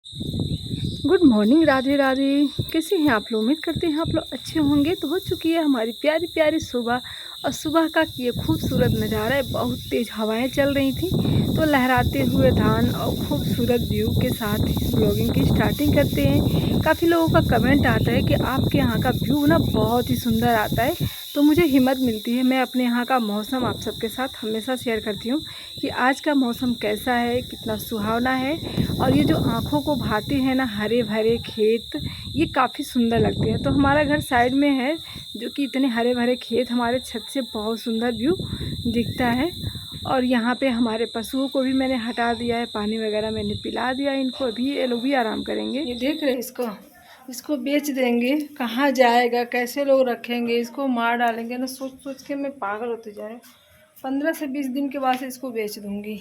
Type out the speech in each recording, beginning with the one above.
Good morning, Radhe Radhe. कैसे हैं आप लोग? उम्मीद करते हैं आप लोग अच्छे होंगे। तो हो चुकी है हमारी प्यारी प्यारी सुबह, और सुबह का ये खूबसूरत नज़ारा है। बहुत तेज़ हवाएं चल रही थी, तो लहराते हुए धान और खूबसूरत व्यू के साथ इस ब्लॉगिंग की स्टार्टिंग करते हैं। काफ़ी लोगों का कमेंट आता है कि आपके यहाँ का व्यू ना बहुत ही सुंदर आता है, तो मुझे हिम्मत मिलती है। मैं अपने यहाँ का मौसम आप सबके साथ हमेशा शेयर करती हूँ कि आज का मौसम कैसा है, कितना सुहावना है। और ये जो आँखों को भाते हैं ना हरे भरे खेत, ये काफ़ी सुंदर लगते हैं। तो हमारा घर साइड में है, जो कि इतने हरे भरे खेत हमारे छत से बहुत सुंदर व्यू दिखता है। और यहाँ पे हमारे पशुओं को भी मैंने हटा दिया है, पानी वगैरह मैंने पिला दिया इनको। अभी ये लोग भी आराम करेंगे। ये देख रहे हैं इसको बेच देंगे, कहाँ जाएगा, कैसे लोग रखेंगे, इसको मार डालेंगे ना। सोच सोच के मैं पागल होते जा रही हूँ। 15 से 20 दिन के बाद से इसको बेच दूँगी।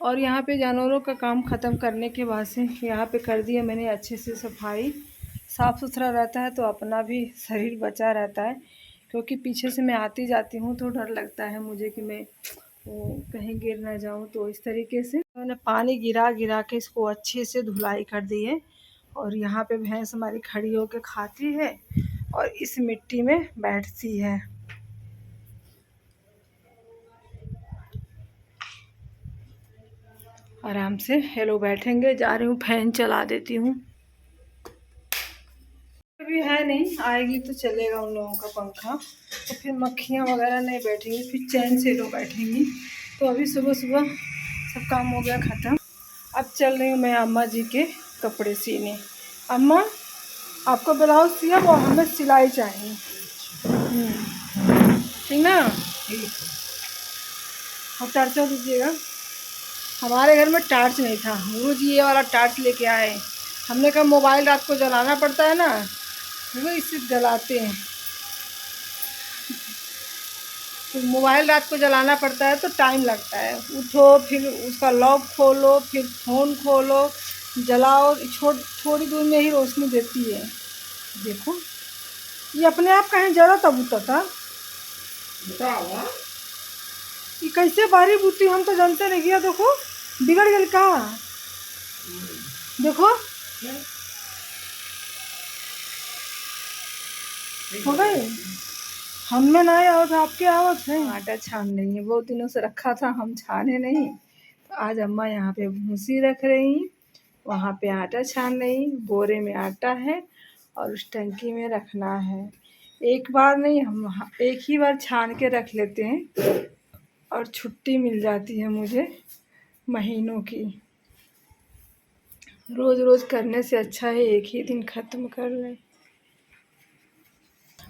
और यहाँ पे जानवरों का काम ख़त्म करने के बाद से यहाँ पे कर दिया मैंने अच्छे से सफाई। साफ़ सुथरा रहता है तो अपना भी शरीर बचा रहता है, क्योंकि पीछे से मैं आती जाती हूँ तो डर लगता है मुझे कि मैं कहीं गिर ना जाऊँ। तो इस तरीके से मैंने पानी गिरा गिरा के इसको अच्छे से धुलाई कर दी है। और यहाँ पे भैंस हमारी खड़ी होकर खाती है और इस मिट्टी में बैठती है आराम से। हेलो, बैठेंगे। जा रही हूँ, फैन चला देती हूँ। अभी है नहीं, आएगी तो चलेगा उन लोगों का पंखा, तो फिर मक्खियाँ वगैरह नहीं बैठेंगी, फिर चैन से लोग बैठेंगी। तो अभी सुबह सुबह सब काम हो गया ख़त्म। अब चल रही हूँ मैं अम्मा जी के कपड़े सीने। अम्मा, आपको ब्लाउज सिया, वो हमें सिलाई चाहिए। ठीक ना? और टर्चा दीजिएगा। हमारे घर में टार्च नहीं था, गुरु जी ये वाला टार्च लेके आए। हमने कहा मोबाइल रात को जलाना पड़ता है ना, वो इससे जलाते हैं। तो मोबाइल रात को जलाना पड़ता है तो टाइम लगता है। उठो, फिर उसका लॉक खोलो, फिर फ़ोन खोलो, जलाओ। थोड़ी दूर में ही रोशनी देती है। देखो, ये अपने आप कहीं जला तब उतरता। ये कैसे बारी बुती, हम तो जानते नहीं। किया देखो, बिगड़ गई का। देखो हो गए। हम में ना आओ तो आपके आवत है। आटा छान रही है, बहुत दिनों से रखा था, हम छाने नहीं। तो आज अम्मा यहाँ पे भूसी रख रही, वहाँ पे आटा छान रही। बोरे में आटा है और उस टंकी में रखना है। एक बार नहीं, हम एक ही बार छान के रख लेते हैं और छुट्टी मिल जाती है मुझे महीनों की। रोज़ रोज़ करने से अच्छा है एक ही दिन ख़त्म कर लें।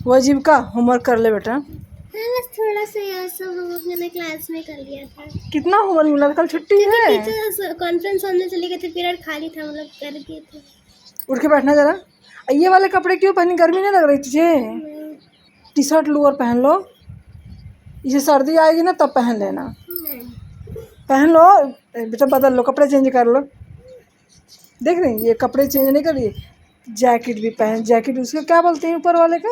वो जीविका, होमवर्क कर ले बेटा। बस थोड़ा सा यार, सब मैंने क्लास में कर लिया था। कितना होमवर्क मिला? कल छुट्टी है। टीचर कॉन्फ्रेंस हॉल में चले गए थे, पीरियड खाली था, मतलब कर दिए थे। उठ के बैठना जरा। ये वाले कपड़े क्यों पहनी? गर्मी नहीं लग रही तुझे? टी शर्ट लोअर पहन लो, इसे सर्दी आएगी ना तब पहन लेना। पहन लो बेटा, बदल लो, कपड़े चेंज कर लो। देख रही, ये कपड़े चेंज नहीं कर रही। जैकेट भी पहन, जैकेट उसको क्या बोलते हैं ऊपर वाले का,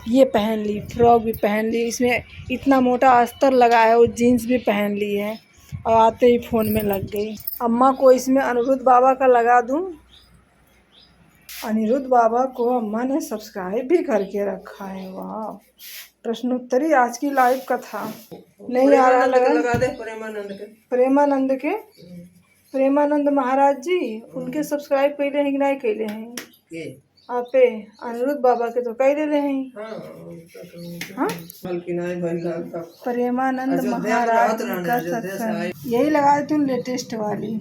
ये पहन ली। फ्रॉक भी पहन ली, इसमें इतना मोटा अस्तर लगा है। वो जीन्स भी पहन ली है और आते ही फ़ोन में लग गई। अम्मा को इसमें अनिरुद्ध बाबा का लगा दूँ। अनिरुद्ध बाबा को अम्मा ने सब्सक्राइब भी करके रखा है। वाह! प्रश्नोत्तरी आज की लाइव कथा नहीं आ रहा, लगा दे प्रेमानंद महाराज जी, उनके सब्सक्राइब कैले हैं कि नहीं कैले हैं? आपे अनिरुद्ध बाबा के तो कैले रहे हैं। हाँ, प्रेमानंद महाराज का सत्संग यही लगा देती हूँ, लेटेस्ट वाली।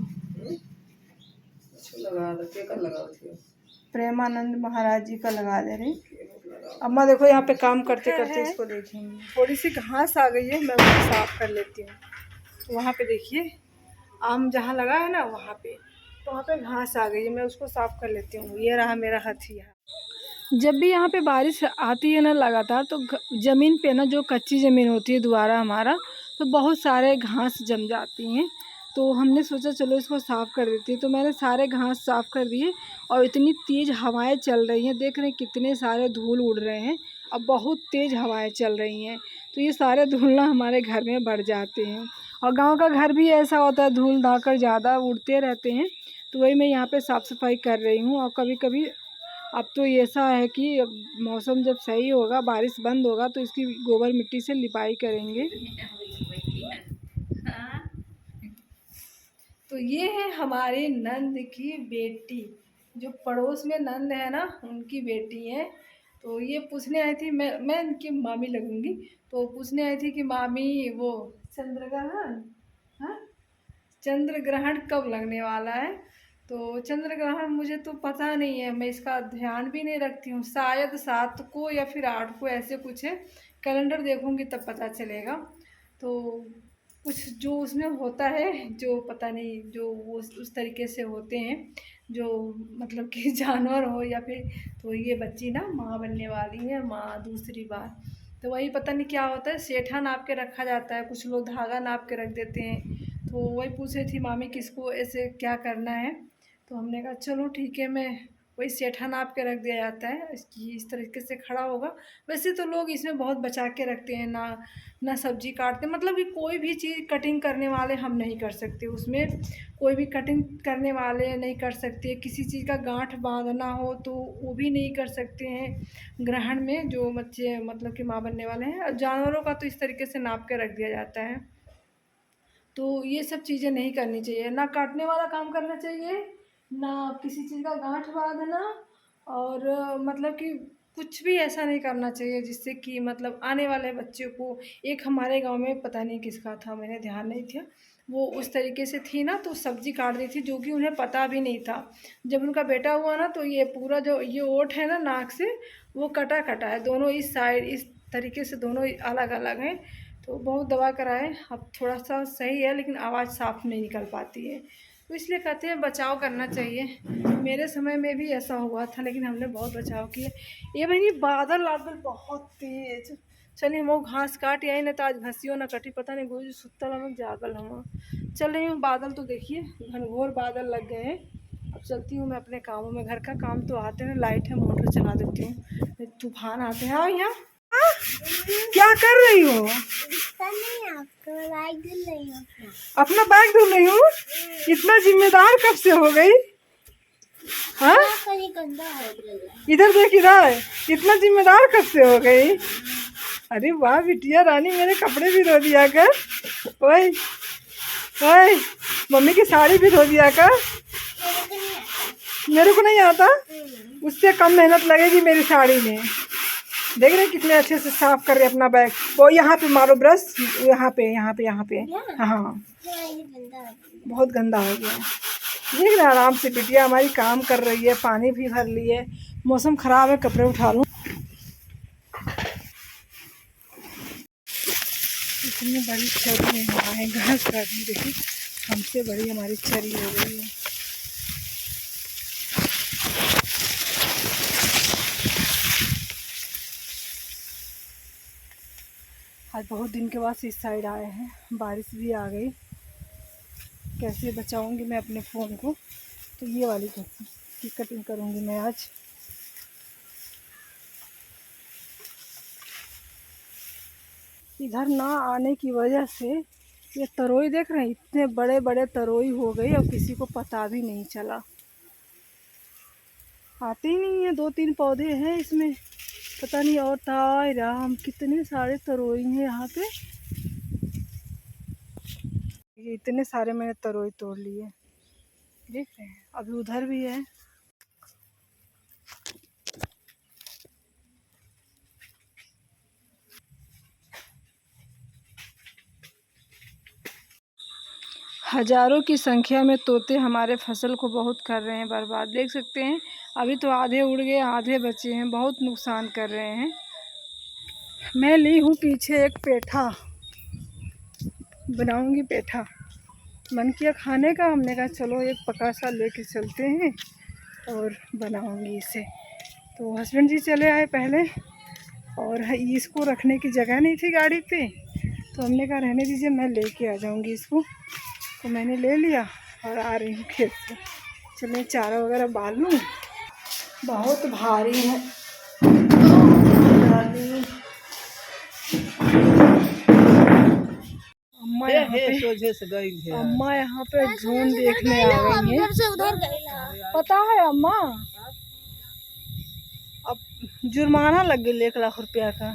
प्रेमानंद महाराज जी का लगा दे रही। अम्मा देखो, यहाँ पे काम करते करते इसको देखेंगे। थोड़ी सी घास आ गई है, मैं उसको साफ कर लेती हूँ। वहाँ पे देखिए, आम जहाँ लगा है ना, वहाँ पे घास आ गई है, मैं उसको साफ कर लेती हूँ। ये रहा मेरा हथियार। जब भी यहाँ पे बारिश आती है ना लगातार, तो ज़मीन पे ना, जो कच्ची ज़मीन होती है द्वारा हमारा, तो बहुत सारे घास जम जाती हैं। तो हमने सोचा चलो इसको साफ़ कर देती है। तो मैंने सारे घास साफ़ कर दिए। और इतनी तेज़ हवाएं चल रही हैं, देख रहे हैं कितने सारे धूल उड़ रहे हैं। अब बहुत तेज़ हवाएं चल रही हैं, तो ये सारे धूल ना हमारे घर में बढ़ जाते हैं। और गांव का घर भी ऐसा होता है, धूल धाकड़ ज़्यादा उड़ते रहते हैं, तो वही मैं यहाँ पे साफ़ सफाई कर रही हूँ। और कभी कभी अब तो ऐसा है कि अब मौसम जब सही होगा, बारिश बंद होगा, तो इसकी गोबर मिट्टी से लिपाई करेंगे। तो ये है हमारे नंद की बेटी, जो पड़ोस में नंद है ना, उनकी बेटी है। तो ये पूछने आई थी, मैं इनकी मामी लगूंगी। तो पूछने आई थी कि मामी वो चंद्रग्रहण, हाँ, चंद्र ग्रहण कब लगने वाला है। तो चंद्र ग्रहण मुझे तो पता नहीं है, मैं इसका ध्यान भी नहीं रखती हूँ। शायद 7 को या फिर 8 को ऐसे कुछ है, कैलेंडर देखूंगी तब पता चलेगा। तो कुछ जो उसमें होता है, जो पता नहीं, जो वो उस तरीके से होते हैं, जो मतलब कि जानवर हो या फिर। तो ये बच्ची ना माँ बनने वाली है, माँ दूसरी बार। तो वही पता नहीं क्या होता है, सेठा नाप के रखा जाता है, कुछ लोग धागा नाप के रख देते हैं। तो वही पूछ रही थी मामी किसको ऐसे क्या करना है। तो हमने कहा चलो ठीक है, मैं वही सेठा नाप के रख दिया जाता है, इसकी इस तरीके से खड़ा होगा। वैसे तो लोग इसमें बहुत बचा के रखते हैं ना, ना सब्जी काटते, मतलब कि कोई भी चीज़ कटिंग करने वाले हम नहीं कर सकते उसमें। कोई भी कटिंग करने वाले नहीं कर सकते, किसी चीज़ का गांठ बांधना हो तो वो भी नहीं कर सकते हैं ग्रहण में, जो बच्चे मतलब कि माँ बनने वाले हैं। और जानवरों का तो इस तरीके से नाप के रख दिया जाता है। तो ये सब चीज़ें नहीं करनी चाहिए, ना काटने वाला काम करना चाहिए, ना किसी चीज़ का गांठ बांधना। और मतलब कि कुछ भी ऐसा नहीं करना चाहिए जिससे कि मतलब आने वाले बच्चे को। एक हमारे गांव में पता नहीं किसका था, मैंने ध्यान नहीं किया, वो उस तरीके से थी ना, तो सब्जी काट दी थी जो कि उन्हें पता भी नहीं था। जब उनका बेटा हुआ ना, तो ये पूरा जो ये ओठ है ना नाक से, वो कटा कटा है दोनों इस साइड, इस तरीके से दोनों अलग अलग हैं। तो बहुत दवा कराए, अब थोड़ा सा सही है, लेकिन आवाज़ साफ नहीं निकल पाती है। तो इसलिए कहते हैं बचाव करना चाहिए। मेरे समय में भी ऐसा हुआ था, लेकिन हमने बहुत बचाव किया। ये बहनी बादल लागल बहुत तेज। चलिए हम वो घास काट आई ना, तो आज घसियो ना कटी, पता नहीं गुरु जी सुतल हम जागल हम। चल रही हूँ, बादल तो देखिए घनघोर बादल लग गए हैं। अब चलती हूँ मैं अपने कामों में, घर का काम तो आते हैं, लाइट है मोटर चला देती हूँ, तूफान आते हैं। आओ यहाँ, क्या कर रही हो? अपना बैग धुल रही हूँ? इतना जिम्मेदार कब से हो गई? हाँ, इधर देख, इधर इतना जिम्मेदार कब से हो गई? अरे वाह बिटिया रानी, मेरे कपड़े भी धो दिया कर। ओए ओए, मम्मी की साड़ी भी धो दिया कर। मेरे को नहीं आता, उससे कम मेहनत लगेगी मेरी साड़ी में। देख रहे कितने अच्छे से साफ कर रहे अपना बैग। वो यहाँ पे मारो ब्रश, यहाँ पे यहाँ पे यहाँ पे। हाँ, बहुत गंदा हो गया। देख रहे आराम से बिटिया हमारी काम कर रही है, पानी भी भर ली है। मौसम खराब है, कपड़े उठा लूँ। इतनी बड़ी चरी है घास काटने, देखिए हमसे बड़ी हमारी चरी हो गई है। आज बहुत दिन के बाद इस साइड आए हैं, बारिश भी आ गई। कैसे बचाऊंगी मैं अपने फ़ोन को? तो ये वाली की कटिंग करूंगी मैं आज। इधर ना आने की वजह से ये तरोई देख रहे हैं, इतने बड़े बड़े तरोई हो गए और किसी को पता भी नहीं चला। आते ही नहीं है, 2-3 पौधे हैं इसमें, पता नहीं। और ताय राम कितने सारे तरोई हैं यहाँ पे। ये इतने सारे मैंने तरोई तोड़ लिए, देख रहे हैं। अभी उधर भी है। हजारों की संख्या में तोते हमारे फसल को बहुत कर रहे हैं बर्बाद, देख सकते हैं। अभी तो आधे उड़ गए, आधे बचे हैं, बहुत नुकसान कर रहे हैं। मैं ली हूँ पीछे एक पेठा, बनाऊंगी पेठा। मन किया खाने का, हमने कहा चलो एक पका सा लेके चलते हैं और बनाऊंगी इसे। तो हस्बैंड जी चले आए पहले, और इसको रखने की जगह नहीं थी गाड़ी पे, तो हमने कहा रहने दीजिए, मैं लेके आ जाऊंगी इसको। तो मैंने ले लिया और आ रही हूँ खेत से। चलिए चारा वगैरह बाल लूँ, बहुत भारी है। अम्मा यहाँ पे सोझे से गई है। अम्मा यहाँ पे ड्रोन देखने आ गई है। उधर से उधर गई पता है अम्मा, अब जुर्माना लग गई 1,00,000 रुपया का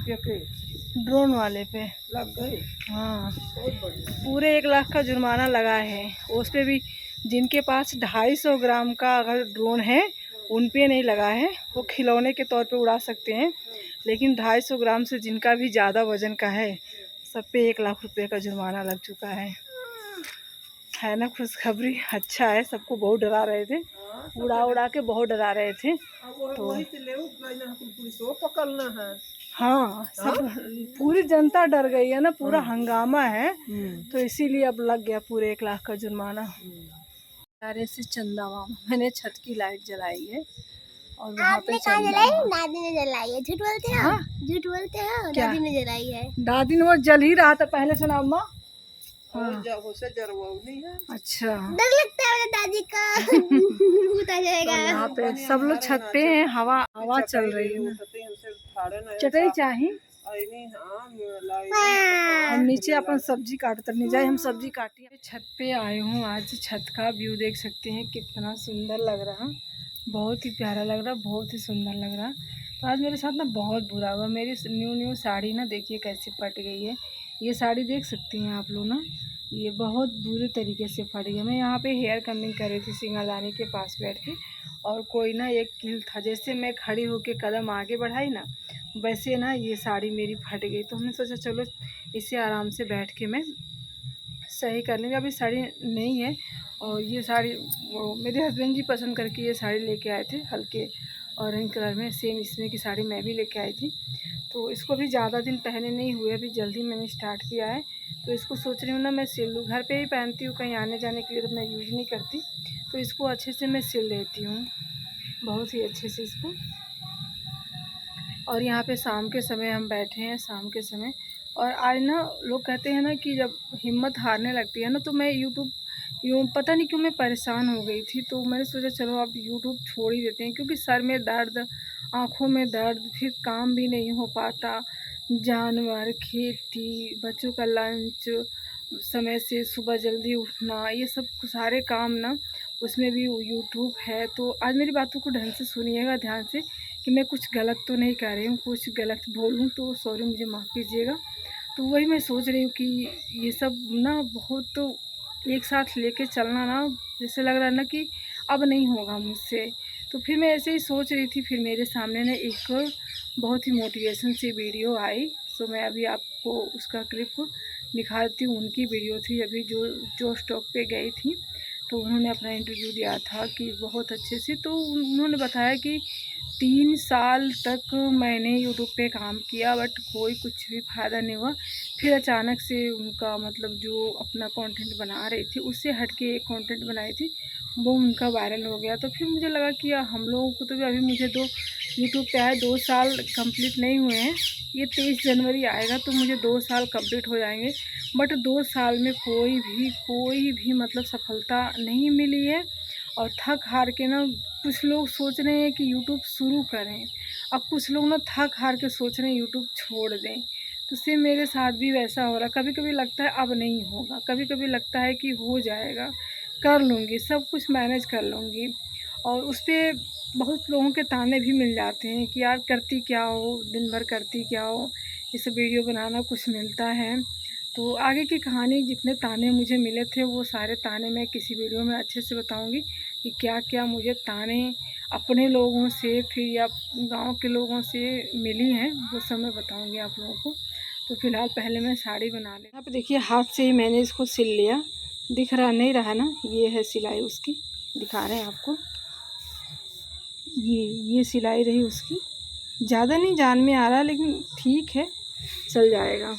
ड्रोन वाले पे लग गई। हाँ, बहुत बढ़िया। पूरे 1,00,000 का जुर्माना लगा है। उस पे भी जिनके पास 250 ग्राम का अगर ड्रोन है उन पे नहीं लगा है, वो खिलौने के तौर पे उड़ा सकते हैं। लेकिन 250 ग्राम से जिनका भी ज़्यादा वजन का है, सब पे 1,00,000 रुपये का जुर्माना लग चुका है ना। खुशखबरी अच्छा है, सबको बहुत डरा रहे थे, उड़ा उड़ा के बहुत डरा रहे थे। तो वही से ले पुलिस को पकड़ना है। हाँ, सब पूरी जनता डर गई है ना, पूरा हंगामा है। तो इसीलिए अब लग गया पूरे 1,00,000 का जुर्माना। सारे से चंदा मामा, मैंने छत की लाइट जलाई है और वहाँ पे चंदा दादी ने जलाई है। झूठ बोलते हो? झूठ बोलते हो? क्या? दादी ने जलाई है। दादी ने वो जल ही रहा था पहले से ना अम्मा। और जब उसे जरवानी है। अच्छा, डर लगता है दादी का भूत आ जाएगा। यहाँ पे सब लोग छत पे हैं, हवा चल रही है ना। चटाई चाहिए हम नीचे अपन सब्जी काटते नहीं जाए, हम सब्जी काटी। छत पे आए हूँ, आज छत का व्यू देख सकते हैं कितना सुंदर लग रहा, बहुत ही प्यारा लग रहा, बहुत ही सुंदर लग रहा। तो आज मेरे साथ ना बहुत बुरा हुआ, मेरी न्यू साड़ी ना देखिए कैसे फट गई है। ये साड़ी देख सकती हैं आप लोग ना, ये बहुत बुरे तरीके से फट गई। मैं यहाँ पे हेयर कमिंग कर रही थी सिंगालानी के पास बैठ के, और कोई ना एक कील था, जैसे मैं खड़ी होके कदम आगे बढ़ाई ना, वैसे ना ये साड़ी मेरी फट गई। तो हमने सोचा चलो इसे आराम से बैठ के मैं सही कर लेंगे। अभी साड़ी नहीं है, और ये साड़ी मेरे हस्बैंड जी पसंद करके ये साड़ी लेके आए थे, हल्के ऑरेंज कलर में, सेम इसमें की साड़ी मैं भी लेके आई थी। तो इसको भी ज़्यादा दिन पहने नहीं हुए, अभी जल्दी मैंने स्टार्ट किया है। तो इसको सोच रही हूँ ना मैं सिल लूँ, घर पे ही पहनती हूँ, कहीं आने जाने के लिए तो मैं यूज़ नहीं करती। तो इसको अच्छे से मैं सिल लेती हूँ, बहुत ही अच्छे से इसको। और यहाँ पे शाम के समय हम बैठे हैं, शाम के समय। और आज ना लोग कहते हैं ना कि जब हिम्मत हारने लगती है ना, तो मैं यूँ पता नहीं क्यों मैं परेशान हो गई थी। तो मैंने सोचा चलो अब यूट्यूब छोड़ ही देते हैं, क्योंकि सर में दर्द, आँखों में दर्द, फिर काम भी नहीं हो पाता, जानवर, खेती, बच्चों का लंच, समय से सुबह जल्दी उठना, ये सब सारे काम ना उसमें भी यूट्यूब है। तो आज मेरी बातों को ढंग से सुनिएगा ध्यान से, कि मैं कुछ गलत तो नहीं कर रही हूँ, कुछ गलत बोलूँ तो सॉरी, मुझे माफ़ कीजिएगा। तो वही मैं सोच रही हूँ कि ये सब ना बहुत तो एक साथ लेके चलना ना, जैसे लग रहा है ना कि अब नहीं होगा मुझसे। तो फिर मैं ऐसे ही सोच रही थी, फिर मेरे सामने ना एक बहुत ही मोटिवेशन सी वीडियो आई। तो मैं अभी आपको उसका क्लिप दिखाती हूँ। उनकी वीडियो थी, अभी जो स्टॉक पे गई थी, तो उन्होंने अपना इंटरव्यू दिया था कि बहुत अच्छे से। तो उन्होंने बताया कि 3 साल तक मैंने यूट्यूब पे काम किया, बट कोई कुछ भी फ़ायदा नहीं हुआ। फिर अचानक से उनका मतलब जो अपना कंटेंट बना रही थी, उससे हट के एक कंटेंट बनाई थी, वो उनका वायरल हो गया। तो फिर मुझे लगा कि यार हम लोगों को तो भी अभी मुझे यूट्यूब पे आए 2 साल कंप्लीट नहीं हुए हैं। ये 23 जनवरी आएगा तो मुझे 2 साल कंप्लीट हो जाएंगे, बट 2 साल में कोई भी मतलब सफलता नहीं मिली है। और थक हार के ना कुछ लोग सोच रहे हैं कि यूट्यूब शुरू करें, अब कुछ लोग ना थक हार के सोच रहे हैं यूट्यूब छोड़ दें। तो सेम मेरे साथ भी वैसा हो रहा है। कभी कभी लगता है अब नहीं होगा, कभी कभी लगता है कि हो जाएगा, कर लूँगी, सब कुछ मैनेज कर लूँगी। और उस पर बहुत लोगों के ताने भी मिल जाते हैं कि यार करती क्या हो, दिन भर करती क्या हो, ये सब वीडियो बनाना कुछ मिलता है। तो आगे की कहानी, जितने ताने मुझे मिले थे वो सारे ताने मैं किसी वीडियो में अच्छे से बताऊंगी कि क्या क्या मुझे ताने अपने लोगों से फिर या गांव के लोगों से मिली हैं, वो सब मैं बताऊंगी आप लोगों को। तो फिलहाल पहले मैं साड़ी बना ले। यहाँ पे देखिए हाथ से ही मैंने इसको सिल लिया, दिख रहा नहीं रहा ना, ये है सिलाई उसकी, दिखा रहे हैं आपको, ये सिलाई रही उसकी। ज़्यादा नहीं जान में आ रहा, लेकिन ठीक है, चल जाएगा।